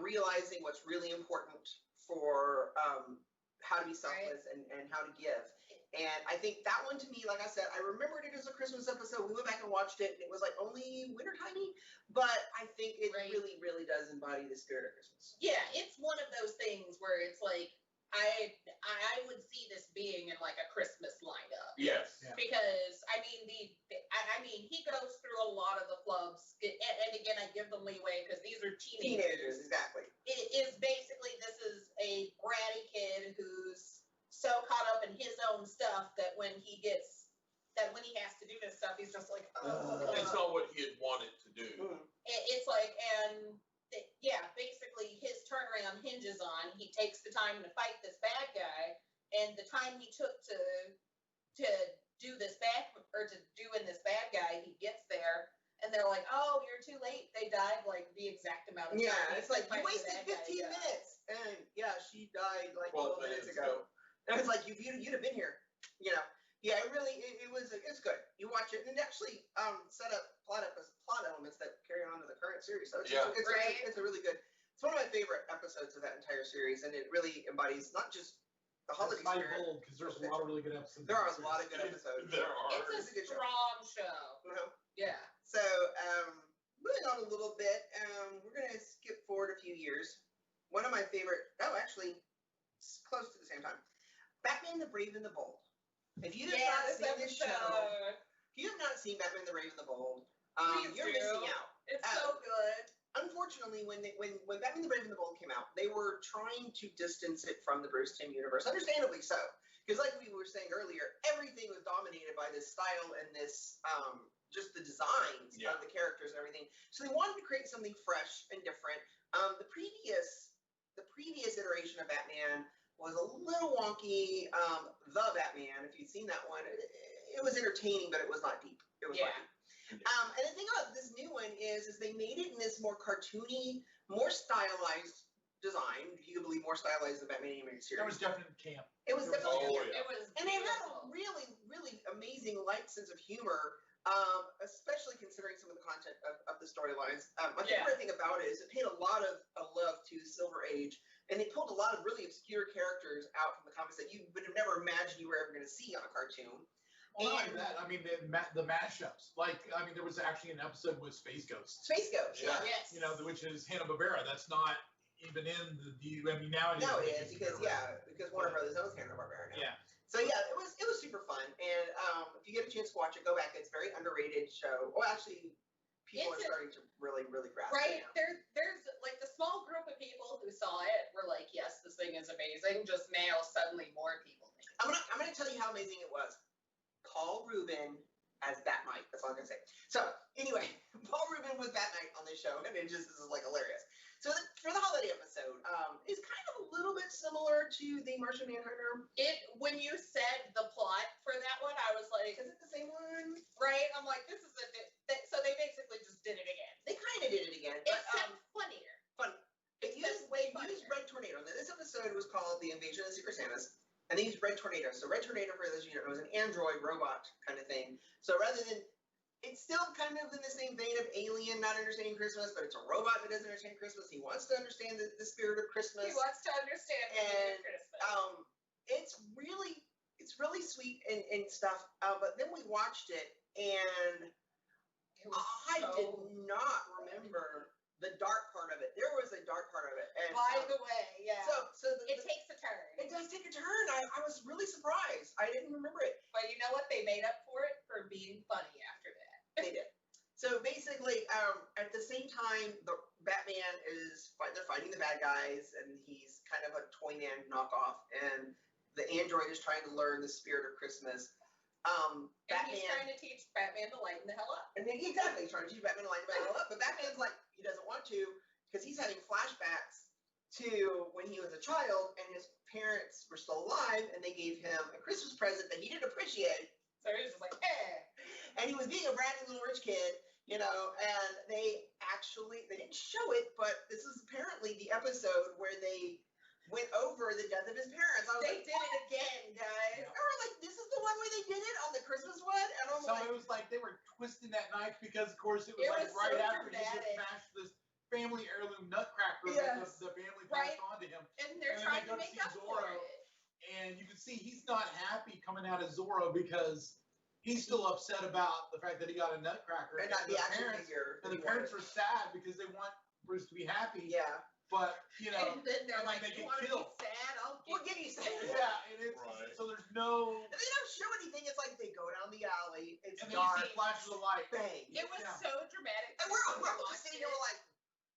realizing what's really important for how to be selfless and how to give. And I think that one, to me, like I said, I remembered it as a Christmas episode. We went back and watched it, and it was like only wintertimey, but I think it really, really does embody the spirit of Christmas. Yeah, it's one of those things where it's like, I would see this being in like a Christmas lineup. Yes. Yeah. Because he goes through a lot of the flubs, and again, I give them leeway because these are teenagers. Exactly. It is basically, this is a bratty kid who's so caught up in his own stuff that when he has to do this stuff, he's just like, it's not what he had wanted to do. It's like, basically his turnaround hinges on he takes the time to fight this bad guy, and the time he took to do this this bad guy, he gets there, and they're like, oh, you're too late. They died like the exact amount of time. Yeah, it's like, you wasted 15 minutes. And she died like 12 minutes ago. And it's like, you'd have been here, Yeah, it's good. You watch it, and it actually set up plot elements that carry on to the current series. So it's a really good. It's one of my favorite episodes of that entire series, and it really embodies not just the holiday spirit. Because there's a lot of really good episodes. There are a lot of good episodes. It's a strong show. Yeah. So moving on a little bit, we're gonna skip forward a few years. One of my favorite. Actually, close to the same time. Batman the Brave and the Bold. If you have not seen this show, if you have not seen Batman the Brave and the Bold, you're missing out. It's so good. Unfortunately, when Batman the Brave and the Bold came out, they were trying to distance it from the Bruce Timm universe. Understandably so. Because like we were saying earlier, everything was dominated by this style and this, just the designs of the characters and everything. So they wanted to create something fresh and different. The previous iteration of Batman was a little wonky. The Batman, if you've seen that one, it was entertaining, but it was not deep. It was not deep. And the thing about this new one is they made it in this more cartoony, more stylized design. If you could believe, more stylized than Batman animated series. It was definitely camp. It was definitely camp. It was, and they had a really, really amazing light sense of humor. Especially considering some of the content of the storylines. My favorite thing about it is it paid a lot of love to Silver Age, and they pulled a lot of really obscure characters out from the comics that you would have never imagined you were ever going to see on a cartoon. Well, not like that. I mean, the mashups. There was actually an episode with Space Ghost. Space Ghost, yes. Which is Hanna-Barbera. That's not, even in the nowadays. No, it is because Warner Brothers owns Hanna-Barbera now. Yeah. So yeah, it was super fun, and if you get a chance to watch it, go back. It's a very underrated show. Well, actually, people are starting to really grasp it now. There's like the small group of people who saw it were like, yes, this thing is amazing. Just now, suddenly more people think. I'm gonna tell you how amazing it was. Paul Rubin as Bat-Mite. That's all I'm gonna say. So anyway, Paul Rubin was Bat-Mite on this show, and this is like hilarious. So for the holiday episode, it's kind of a little bit similar to the Martian Manhunter. When you said the plot for that one, I was like, is it the same one? Right? I'm like, this is so they basically just did it again. They kind of did it again, except funnier. It used Red Tornado. Now this episode was called The Invasion of the Secret Santas. And they used Red Tornado. So Red Tornado, for those of you who don't know, is an android robot kind of thing. So rather than, it's still kind of in the same vein of Alien not understanding Christmas, but it's a robot that doesn't understand Christmas. He wants to understand the spirit of Christmas. He wants to understand the spirit of Christmas. It's really sweet and stuff. But then we watched it, and I did not remember the dark part of it. There was a dark part of it. And, by the way, yeah. So it takes a turn. It does take a turn. I was really surprised. I didn't remember it. But you know what? They made up for it for being funny after that. They did. So basically, at the same time, the Batman they're fighting the bad guys, and he's kind of a toy man knockoff, and the android is trying to learn the spirit of Christmas. He's trying to teach Batman to lighten the hell up. And then he's trying to teach Batman to lighten the hell up, but Batman's like, he doesn't want to, because he's having flashbacks to when he was a child, and his parents were still alive, and they gave him a Christmas present that he didn't appreciate. So he was just like, eh. And he was being a bratty little rich kid, and they didn't show it, but this is apparently the episode where they went over the death of his parents. They did it again, guys. I was like, this is the one where they did it on the Christmas one? And I'm so it was like they were twisting that knife because, of course, it was right after he just smashed this family heirloom nutcracker that the family passed on to him. And they're trying to make up for it. And you can see he's not happy coming out of Zorro because he's still upset about the fact that he got a nutcracker. And not the action figure. And the parents are sad because they want Bruce to be happy. Yeah. But, and then they're like, they you get want to killed. be sad? We'll give you sad. Yeah, and it's so there's no. And they don't show anything. It's like they go down the alley. It's and dark. Then you see flashes of light. Bang. It was so dramatic. And we're just sitting here, we're like,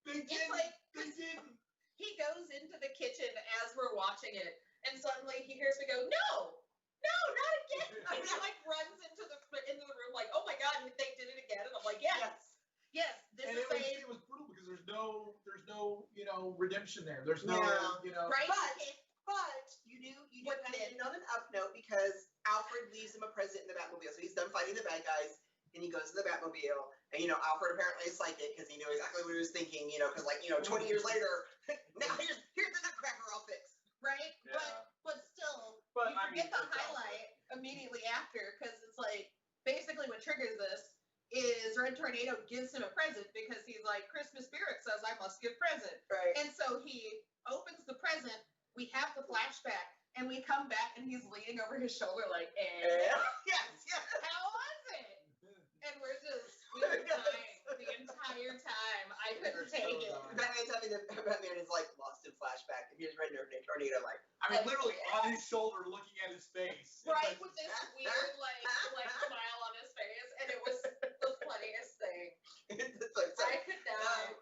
they didn't. He goes into the kitchen as we're watching it, and suddenly he hears me go, no, not again. And he like runs into the room like, oh my god, they did it again. And I'm like, yes. It was brutal because there's no redemption there. There's no right. But you do kind of end on an up note because Alfred leaves him a present in the Batmobile. So he's done fighting the bad guys, and he goes to the Batmobile, and Alfred apparently is psychic because he knew exactly what he was thinking. Because 20 years later, now here's the nutcracker all fixed. Right. Yeah. But still, you forget the highlight immediately after because it's like basically what triggers this is Red Tornado gives him a present because he's like, Christmas spirit says I must give present. Right. And so he opens the present, we have the flashback, and we come back and he's leaning over his shoulder like, yes. How was it? And we were dying the entire time. I couldn't take it. Batman is like lost in flashback, and here's Red Tornado like. Literally on his shoulder, looking at his face. Right, with this weird like smile on his face, and it was the funniest thing. I could die.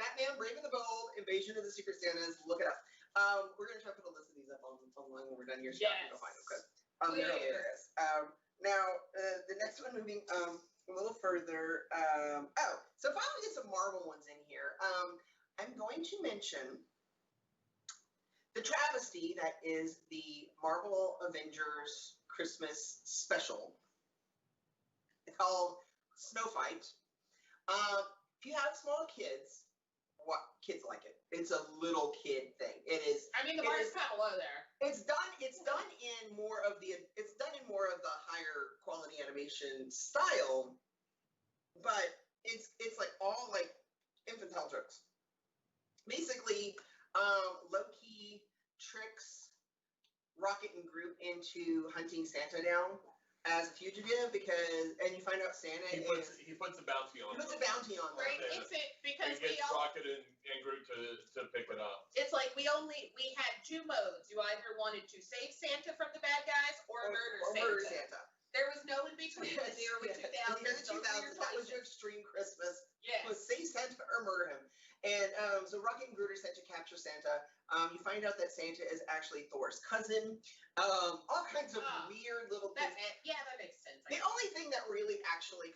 Batman, Brave and the Bold, Invasion of the Secret Santas. Look it up. We're gonna try to put a list of these up online when we're done here, so you can go find them. They're hilarious. Now the next one, moving a little further. So finally get some Marvel ones in here. I'm going to mention the travesty that is the Marvel Avengers Christmas special. It's called Snow Fight. If you have small kids, kids like it. It's a little kid thing. It is. The bar's kind of low there. It's done in more of the higher quality animation style, but it's like all like infantile jokes. Basically, Loki tricks Rocket and Groot into hunting Santa down. as a fugitive and you find out Santa he puts a bounty on. He puts a bounty on them. Right, because we all Rocket and Groot to pick it up. It's like we had 2 modes. You either wanted to save Santa from the bad guys or murder Santa. There was no in between in the early 2000s. In the 2000s, that was your extreme Christmas. Yes. Was save Santa or murder him. And so Rocket and Groot are sent to capture Santa. You find out that Santa is actually Thor's cousin. All kinds of weird little things. That makes sense. The only thing that really actually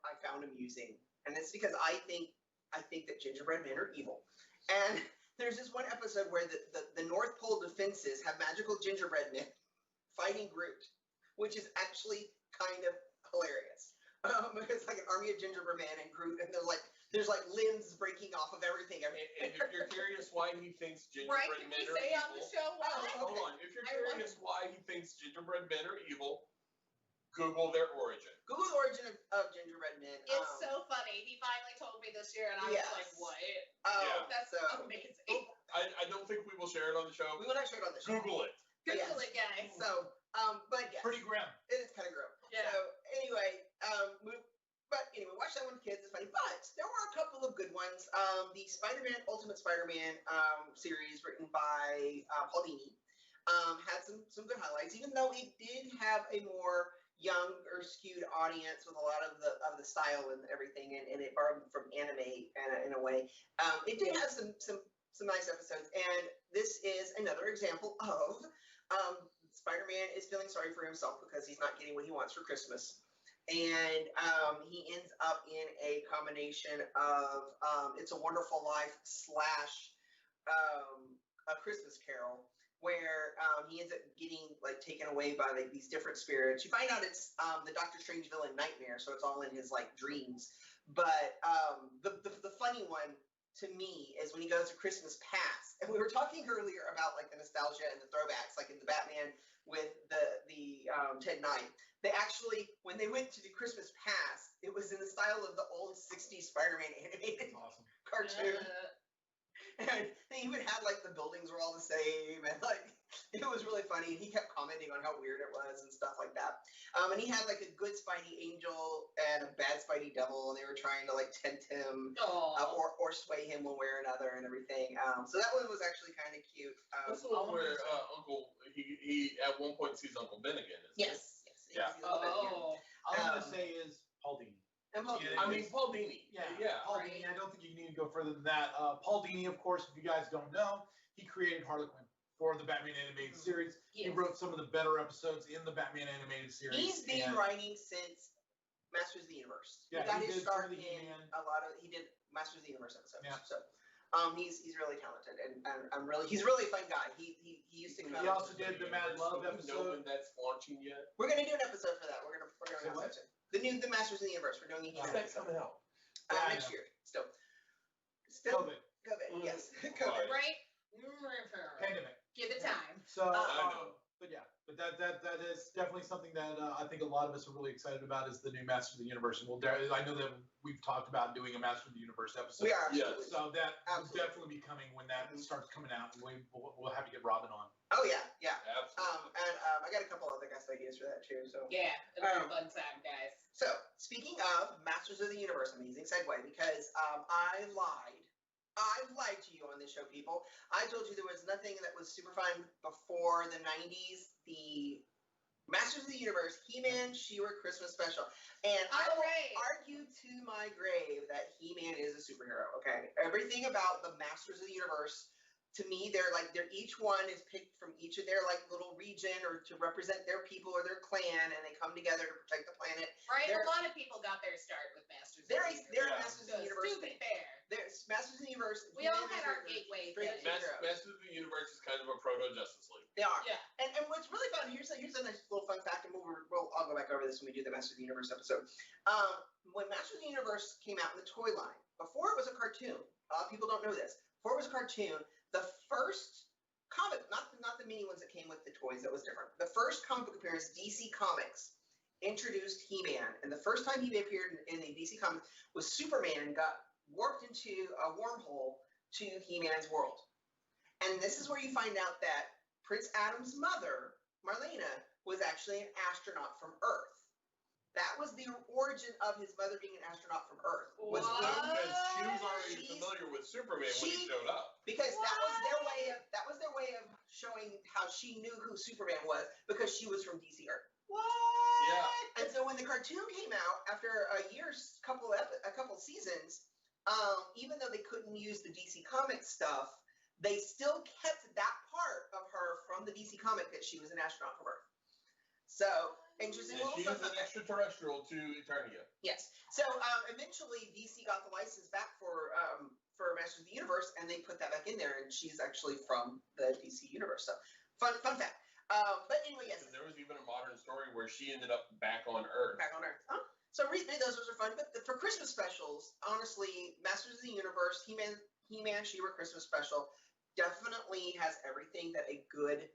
I found amusing, and it's because I think that gingerbread men are evil. And there's this one episode where the North Pole defenses have magical gingerbread men fighting Groot, which is actually kind of hilarious. It's like an army of gingerbread men and Groot, and there's limbs breaking off of everything. And if you're curious why he thinks gingerbread men are evil, on the show hold on. If you're curious why he thinks gingerbread men are evil, Google their origin. Google the origin of gingerbread men. It's so funny. He finally told me this year, and I was like, "What? That's amazing." I don't think we will share it on the show. We will not share it on the show. Google it. Google it, guys. So, but yes. Pretty grim. It is kind of grim. Yeah. So anyway, watch that one with kids. It's funny. But there were a couple of good ones. The Spider-Man, Ultimate Spider-Man series written by Paul Dini had some good highlights, even though it did have a more younger skewed audience with a lot of the style and everything, and it borrowed from anime in a way. It did have some nice episodes, and this is another example of Spider-Man is feeling sorry for himself because he's not getting what he wants for Christmas. And he ends up in a combination of It's a Wonderful Life / A Christmas Carol, where he ends up getting taken away by these different spirits. You find out it's the Doctor Strange villain Nightmare, so it's all in his dreams. But the funny one to me is when he goes to Christmas Past, and we were talking earlier about the nostalgia and the throwbacks, like in the Batman with the Ted Knight. They actually, when they went to the Christmas Past, it was in the style of the old 60s Spider-Man animated cartoon. And he even had the buildings were all the same, and it was really funny. And he kept commenting on how weird it was and stuff like that. And he had a good Spidey angel and a bad Spidey devil, and they were trying to tempt him or sway him one way or another and everything. So that one was actually kind of cute. That's the one where Uncle he at one point sees Uncle Ben again. Yes. Yeah. All I'm gonna say is Paul Dini. And Paul Dini. I mean Paul Dini. Yeah. Paul Dini. I don't think you need to go further than that. Paul Dini, of course, if you guys don't know, he created Harley Quinn for the Batman animated series. Yes. He wrote some of the better episodes in the Batman animated series. He's been writing since Masters of the Universe. Yeah, he got his start in a lot of. He did Masters of the Universe episodes. Yeah. So. He's really talented, and he's really a fun guy. He used to come. He also did the Mad Love episode. Know when that's launching yet? We're gonna do an episode for that. We're gonna the Masters of the Universe. We're doing When's that coming out? Next year. Still. COVID. Yes. COVID. Right. Pandemic. Give it time. So, but that is definitely something that I think a lot of us are really excited about is the new Masters of the Universe, and I know that we've talked about doing a Masters of the Universe episode. We are. Yes. So that will definitely be coming when that starts coming out, and we'll have to get Robin on. Oh yeah. Absolutely. And I got a couple other guest ideas for that too. So yeah, it'll be a fun time, guys. So speaking of Masters of the Universe, amazing segue because I lied to you on this show, people. I told you there was nothing that was super fun before the 90s. The Masters of the Universe, He-Man, She-Ra Christmas special. And I will argue to my grave that He-Man is a superhero, okay? Everything about the Masters of the Universe, to me, they're each one is picked from each of their little region or to represent their people or their clan, and they come together to protect the planet. Right, a lot of people got their start with Masters of the Universe. They're Masters of the Universe. To be fair. There's Masters of the Universe. We all had our gateway. Masters of the Universe is kind of a proto-Justice League. They are. Yeah. And what's really fun, here's a nice little fun fact, and I'll go back over this when we do the Masters of the Universe episode. When Masters of the Universe came out in the toy line, before it was a cartoon, a lot of people don't know this, before it was a cartoon, the first comic, not the mini ones that came with the toys, that was different. The first comic book appearance, DC Comics, introduced He-Man, and the first time he appeared in the DC Comics was Superman got warped into a wormhole to He-Man's world. And this is where you find out that Prince Adam's mother, Marlena, was actually an astronaut from Earth. That was the origin of his mother being an astronaut from Earth. Because she was already familiar with Superman when he showed up. Because that was their way of showing how she knew who Superman was, because she was from DC Earth. What? Yeah. And so when the cartoon came out after a couple seasons, even though they couldn't use the DC Comics stuff, they still kept that part of her from the DC comic that she was an astronaut from Earth. So, interesting little stuff. She was an extraterrestrial to Eternia. Yes. So, eventually DC got the license back for Masters of the Universe, and they put that back in there, and she's actually from the DC universe. So, fun fact. But anyway, yes. There was even a modern story where she ended up back on Earth. Back on Earth. Huh? So, those are fun. But for Christmas specials, honestly, Masters of the Universe, He-Man, She-Ra Christmas special definitely has everything that a good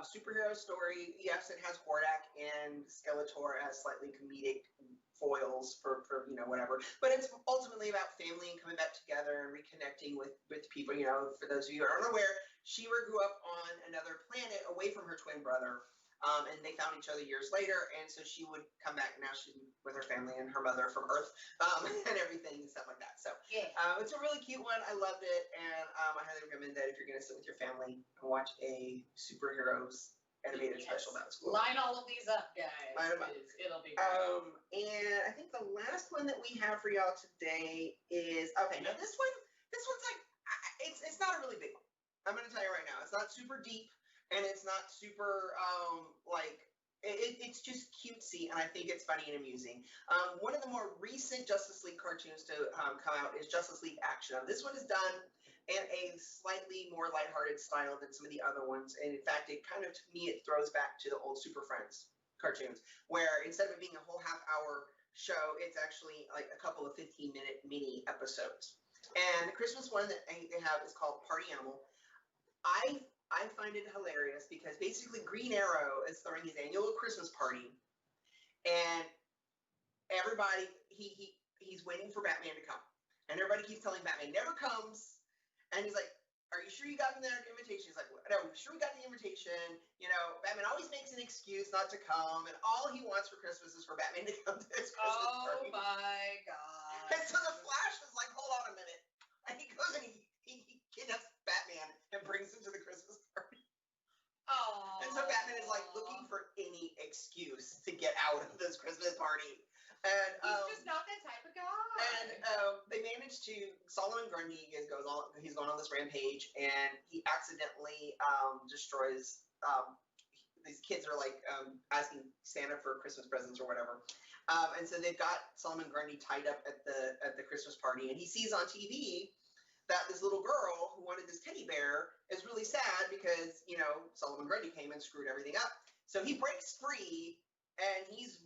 superhero story. Yes, it has Hordak and Skeletor as slightly comedic foils for whatever, but it's ultimately about family and coming back together and reconnecting with people. For those of you who are unaware, She-Ra grew up on another planet away from her twin brother, and they found each other years later, and so she would come back. Now she's with her family and her mother from Earth, and everything and stuff like that. So yeah, it's a really cute one. I loved it, and I highly recommend that if you're going to sit with your family and watch a superheroes animated special. That was cool. Line all of these up, guys. Line them up. It'll be great. And I think the last one that we have for y'all today is Now this one's like it's not a really big one. I'm going to tell you right now, it's not super deep. And it's not super, it's just cutesy, and I think it's funny and amusing. One of the more recent Justice League cartoons to come out is Justice League Action. This one is done in a slightly more lighthearted style than some of the other ones. And in fact, to me, it throws back to the old Super Friends cartoons, where instead of it being a whole half-hour show, it's actually like a couple of 15-minute mini episodes. And the Christmas one that they have is called Party Animal. I find it hilarious because basically Green Arrow is throwing his annual Christmas party, and everybody he's waiting for Batman to come, and everybody keeps telling Batman never comes, and he's like, "Are you sure you got the invitation?" He's like, "No, I'm sure we got the invitation." Batman always makes an excuse not to come, and all he wants for Christmas is for Batman to come to his Christmas party. Oh my God! And so the Flash is like, "Hold on a minute," and he goes and he kidnaps Batman and brings him to the Christmas party. Oh. And so Batman is like looking for any excuse to get out of this Christmas party. And he's just not that type of guy. And they managed to. Solomon Grundy he's going on this rampage, and he accidentally destroys. These kids are like asking Santa for Christmas presents or whatever, and so they've got Solomon Grundy tied up at the Christmas party, and he sees on TV that this little girl who wanted this teddy bear is really sad because, Solomon Grundy came and screwed everything up. So he breaks free, and he's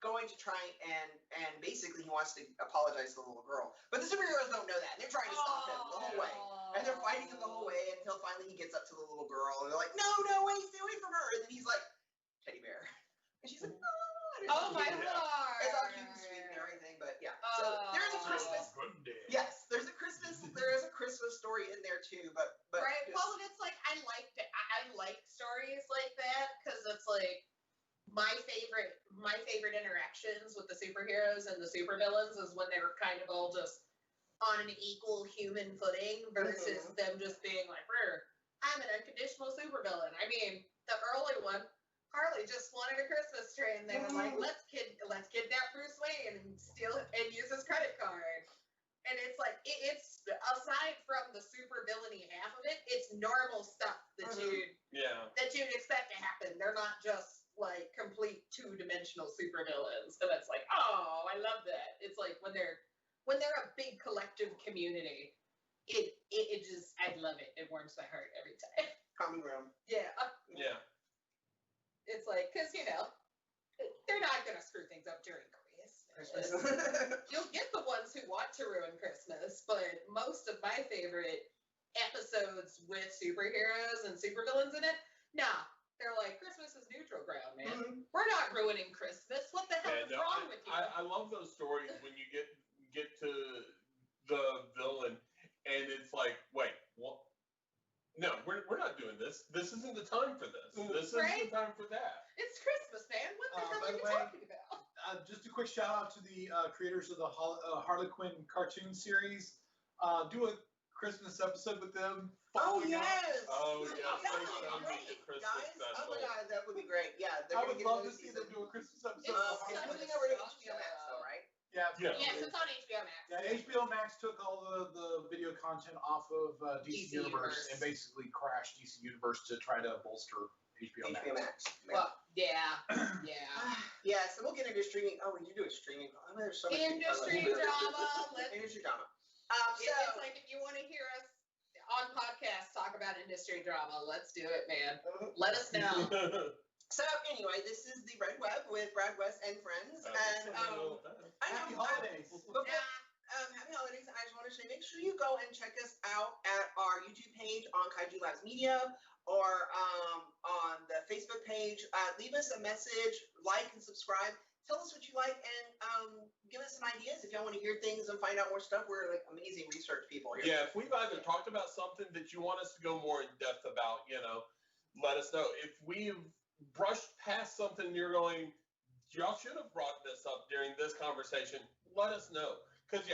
going to try and basically he wants to apologize to the little girl. But the superheroes don't know that. They're trying to stop him the whole way. And they're fighting him the whole way until finally he gets up to the little girl, and they're like, no, wait, stay away from her. And then he's like, teddy bear. And she's like, oh my Lord. It's all cute and sweet and everything, but yeah. So there's a Christmas. Yes, there is a Christmas story in there too, but right. Well, and it's like I like stories like that because it's like my favorite interactions with the superheroes and the supervillains is when they're kind of all just on an equal human footing versus them just being like, I'm an unconditional supervillain. I mean, the early one, Harley just wanted a Christmas tree, and they were like, let's kidnap Bruce Wayne and steal it and use his credit card. And it's like, it's aside from the super villainy half of it, it's normal stuff that you'd expect to happen. They're not just like complete two-dimensional super villains. And it's like, oh, I love that. It's like when they're a big collective community, it just, I love it. It warms my heart every time. Common ground. Yeah. Yeah. It's like, because they're not gonna screw things up during Christmas. You'll get the ones who want to ruin Christmas, but most of my favorite episodes with superheroes and supervillains in it, they're like, Christmas is neutral ground, man. We're not ruining Christmas. What the hell is wrong with you? I love those stories when you get to the villain and it's like, wait, what? No, we're not doing this. This isn't the time for this. This isn't the time for that. It's By the way, just a quick shout out to the creators of the Harley Quinn cartoon series. Do a Christmas episode with them. Oh yes! Oh yes! Guys, oh my God, that would be great. Yeah, I would love to see them do a Christmas episode. It's coming over to HBO Max, though, right? Yeah. Yes, it's on HBO Max. Yeah, HBO Max took all the video content off of DC Universe and basically crashed DC Universe to try to bolster HBO Max. Well, yeah. Yeah, so we'll get into streaming. Oh, we do a streaming. I know there's so much Industry drama. Industry drama. It's like if you want to hear us on podcast talk about industry drama, let's do it, man. Let us know. So anyway, this is the Red Web with Brad West and friends, and Happy holidays. Happy holidays. I just want to say, make sure you go and check us out at our YouTube page on Kaiju Labs Media or on the Facebook page. Leave us a message, like and subscribe. Tell us what you like and give us some ideas if y'all want to hear things and find out more stuff. We're like amazing research people here. Yeah, if we've either talked about something that you want us to go more in depth about, let us know. If we've brushed past something you're going, y'all should have brought this up during this conversation, let us know. Because,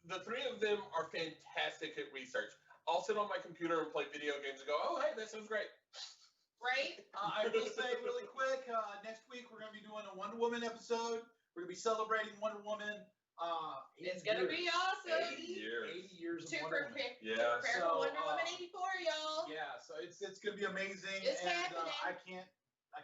the three of them are fantastic at research. I'll sit on my computer and play video games and go, oh, hey, this is great. Right? I will say really quick, next week we're going to be doing a Wonder Woman episode. We're going to be celebrating Wonder Woman. It's going to be awesome. 80 years of Wonder Woman. Yeah. Prepare for Wonder Woman 84, y'all. Yeah, so it's going to be amazing. It's happening. I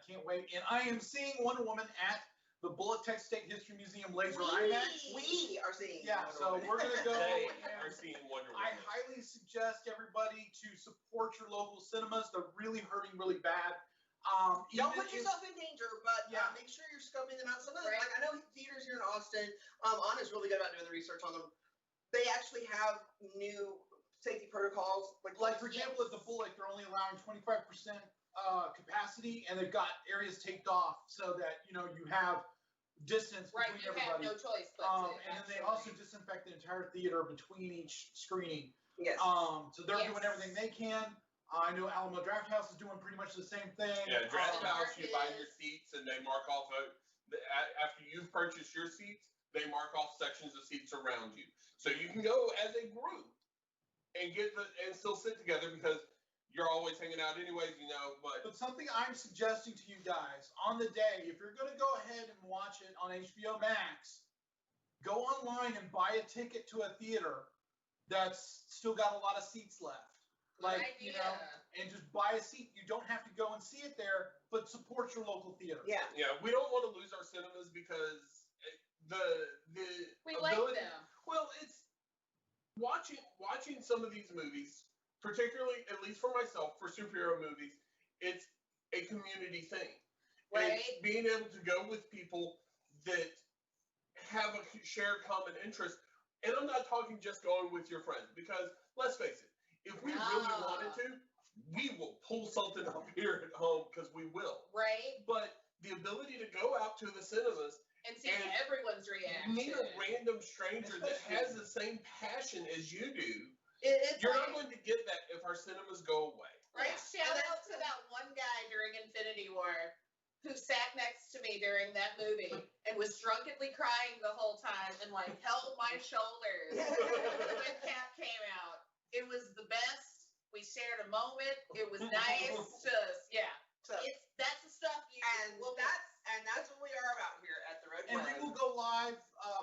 can't wait. And I am seeing Wonder Woman at the Bullet Tech State History Museum Laser IMAX. We are seeing so we're going to go. They are seeing Wonder Woman. I highly suggest everybody to support your local cinemas. They're really hurting really bad. Don't put yourself in danger, but make sure you're scoping them out. Some of them, like I know theaters here in Austin, Anna's really good about doing the research on them. They actually have new safety protocols. Like for example, at the Bullock, they're only allowing 25% capacity, and they've got areas taped off so that you have distance between everybody. Have no choice but and then they also disinfect the entire theater between each screening. Yes. So they're doing everything they can. I know Alamo Draft House is doing pretty much the same thing. Yeah, Draft House, you buy your seats and they mark off after you've purchased your seats, they mark off sections of seats around you. So you can go as a group and and still sit together because you're always hanging out anyways, But something I'm suggesting to you guys on the day, if you're going to go ahead and watch it on HBO Max, go online and buy a ticket to a theater that's still got a lot of seats left. And just buy a seat. You don't have to go and see it there, but support your local theater. Yeah. Yeah, we don't want to lose our cinemas because we like them. Well, it's watching some of these movies, particularly, at least for myself, for superhero movies, it's a community thing. Right. It's being able to go with people that have a shared common interest. And I'm not talking just going with your friends, because let's face it, if we really wanted to, we will pull something up here at home because we will. Right. But the ability to go out to the cinemas and see everyone's reaction. Meet a random stranger that has the same passion as you do. You're not going to get that if our cinemas go away. Right. Shout out to that one guy during Infinity War who sat next to me during that movie and was drunkenly crying the whole time and held my shoulders when Cap came out. It was the best. We shared a moment. It was nice. That's the stuff that's what we are about here at the Red Web. And we will go live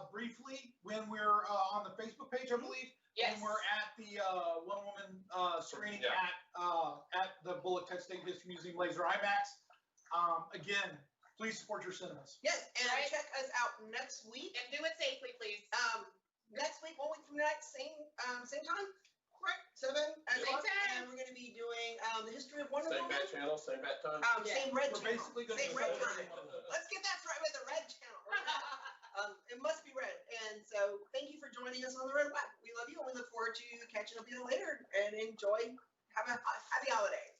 briefly when we're on the Facebook page, I believe. Yes. When we're at the Wonder Woman screening at the Bullock Tech State History Museum Laser IMAX. Again, please support your cinemas. Yes, and check us out next week. And do it safely, please. Next week, 1 week from tonight, same time. Right, 7 o'clock, and we're going to be doing the history of Wonder Woman. Same bat channel, same bat time. Same red channel. Basically same red time. Let's get that right with the red channel. It must be red. And so, thank you for joining us on the Red Web. We love you, and we look forward to catching up with you later. And enjoy. Have a happy holiday.